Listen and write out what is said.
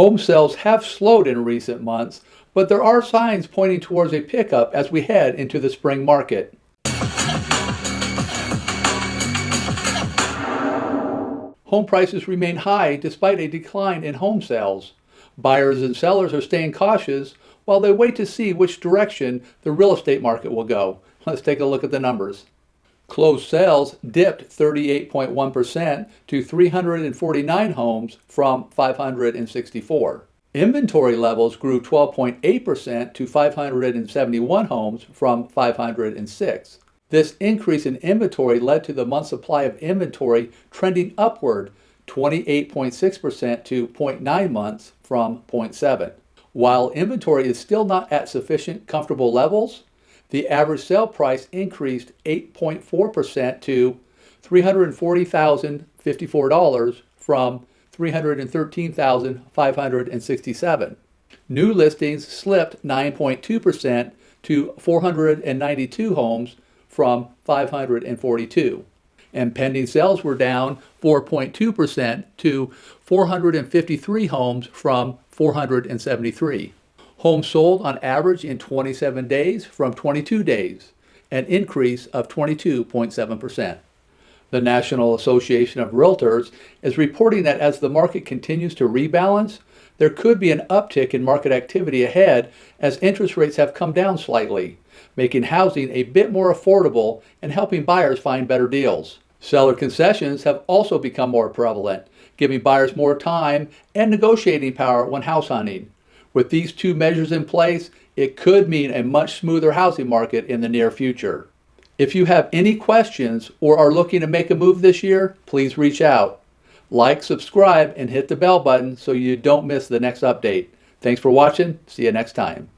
Home sales have slowed in recent months, but there are signs pointing towards a pickup as we head into the spring market. Home prices remain high despite a decline in home sales. Buyers and sellers are staying cautious while they wait to see which direction the real estate market will go. Let's take a look at the numbers. Closed sales dipped 38.1% to 349 homes from 564. Inventory levels grew 12.8% to 571 homes from 506. This increase in inventory led to the month supply of inventory trending upward 28.6% to 0.9 months from 0.7. While inventory is still not at sufficient comfortable levels, the average sale price increased 8.4% to $340,054 from $313,567. New listings slipped 9.2% to 492 homes from 542. And pending sales were down 4.2% to 453 homes from 473. Homes sold on average in 27 days from 22 days, an increase of 22.7%. The National Association of Realtors is reporting that as the market continues to rebalance, there could be an uptick in market activity ahead as interest rates have come down slightly, making housing a bit more affordable and helping buyers find better deals. Seller concessions have also become more prevalent, giving buyers more time and negotiating power when house hunting. With these two measures in place, it could mean a much smoother housing market in the near future. If you have any questions or are looking to make a move this year, please reach out. Like, subscribe, and hit the bell button so you don't miss the next update. Thanks for watching. See you next time.